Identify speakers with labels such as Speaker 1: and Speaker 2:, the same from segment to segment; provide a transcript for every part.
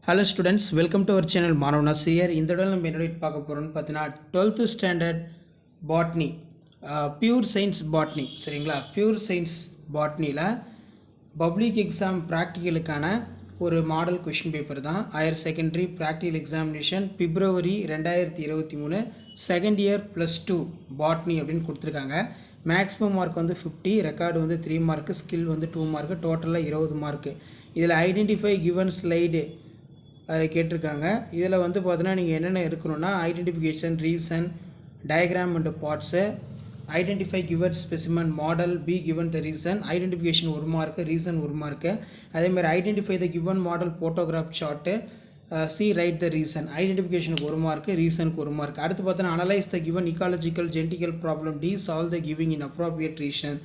Speaker 1: Hello students, welcome to our channel Manavnas here. இந்த தடவை நம்ம என்ன பார்க்க போறோம்னு பார்த்தீங்கன்னா 12th standard botany pure science botany சரிங்களா. பியூர் சயின்ஸ் பாட்னியில் பப்ளிக் எக்ஸாம் ப்ராக்டிக்கலுக்கான ஒரு மாடல் கொஷின் பேப்பர் தான். ஹையர் செகண்டரி ப்ராக்டிக்கல் எக்ஸாமினேஷன் பிப்ரவரி 2023 செகண்ட் இயர் +2 பாட்னி அப்படின்னு கொடுத்துருக்காங்க. மேக்ஸிமம் மார்க் வந்து 50, ரெக்கார்டு வந்து 3 மார்க்கு, ஸ்கில் வந்து 2 மார்க்கு, டோட்டலாக 20 மார்க்கு. இதில் ஐடென்டிஃபை கிவன் ஸ்லைடு அதை கேட்டிருக்காங்க. இதில் வந்து பார்த்தீங்கன்னா நீங்கள் என்னென்ன இருக்கணும்னா identification, reason, diagram and parts, identify given specimen model, B given the reason, identification 1 mark, reason 1 mark. அதேமாதிரி identify the given model photograph chart, C write the reason, ஐடென்டிஃபிகேஷனுக்கு 1 மார்க்கு, ரீசனுக்கு 1 மார்க். அடுத்து பார்த்தோன்னா analyse the given ecological genetical problem, D solve the giving in appropriate reason.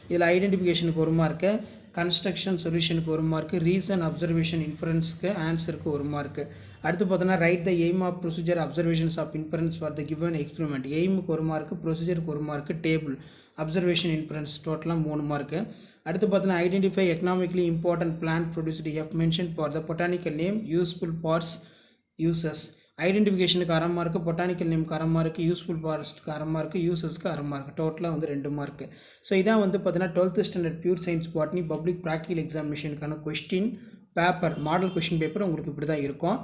Speaker 1: இதில் ஐடென்டிஃபிகேஷனுக்கு 1 mark, construction சொல்யூஷனுக்கு 1 mark, reason observation இன்ஃபரன்ஸுக்கு ஆன்சருக்கு 1 மார்க்கு. அடுத்து பார்த்தோன்னா right the aim of procedure observations of inference for the given experiment. எய்முக்கு 1 mark, ப்ரொசீஜருக்கு 1 mark, table observation inference டோட்டலாக 3 மார்க்கு. அடுத்து பார்த்தோன்னா identify economically important plant produced F mention for the botanical name, useful parts, uses. ஐடென்டிஃபிகேஷனுக்கு 1/2 mark, botanical நேமுக்கு 1/2 mark, useful ஃபாரஸ்ட்டுக்கு 1/2 mark, யூசஸ்க்கு 1/2 mark, டோட்டலாக வந்து 2 மார்க்கு. ஸோ இதான் வந்து பார்த்தீங்கன்னா 12th standard pure science botany public practical எக்ஸாமினேஷனுக்கான question paper, model question paper உங்களுக்கு இப்படி தான் இருக்கும்.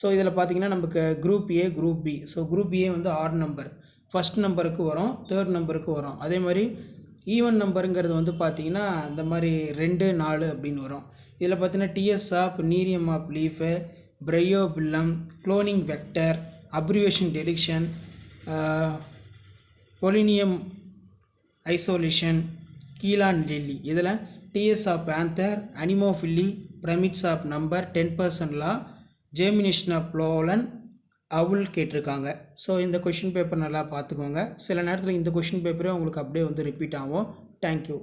Speaker 1: ஸோ இதில் பார்த்தீங்கன்னா நமக்கு group A, group B. So group A வந்து ஆட் நம்பர், ஃபஸ்ட் நம்பருக்கு வரும், தேர்ட் நம்பருக்கு வரும். அதே மாதிரி ஈவன் நம்பருங்கிறது வந்து பார்த்தீங்கன்னா இந்த மாதிரி 2, 4 அப்படின்னு வரும். இதில் பார்த்தீங்கன்னா TS of, Nerium of leaf, bryophyllum, cloning vector, abbreviation deletion, pollinium isolation, கீலான் டெல்லி. இதில் TS of anther, anemophily, pyramids of number, 10% law, germination of pollen, அவுல் கேட்டிருக்காங்க. ஸோ இந்த கொஷின் பேப்பர் நல்லா பார்த்துக்கோங்க. சில நேரத்தில் இந்த கொஷின் பேப்பரே உங்களுக்கு அப்படியே வந்து ரிப்பீட் ஆகும். தேங்க்யூ.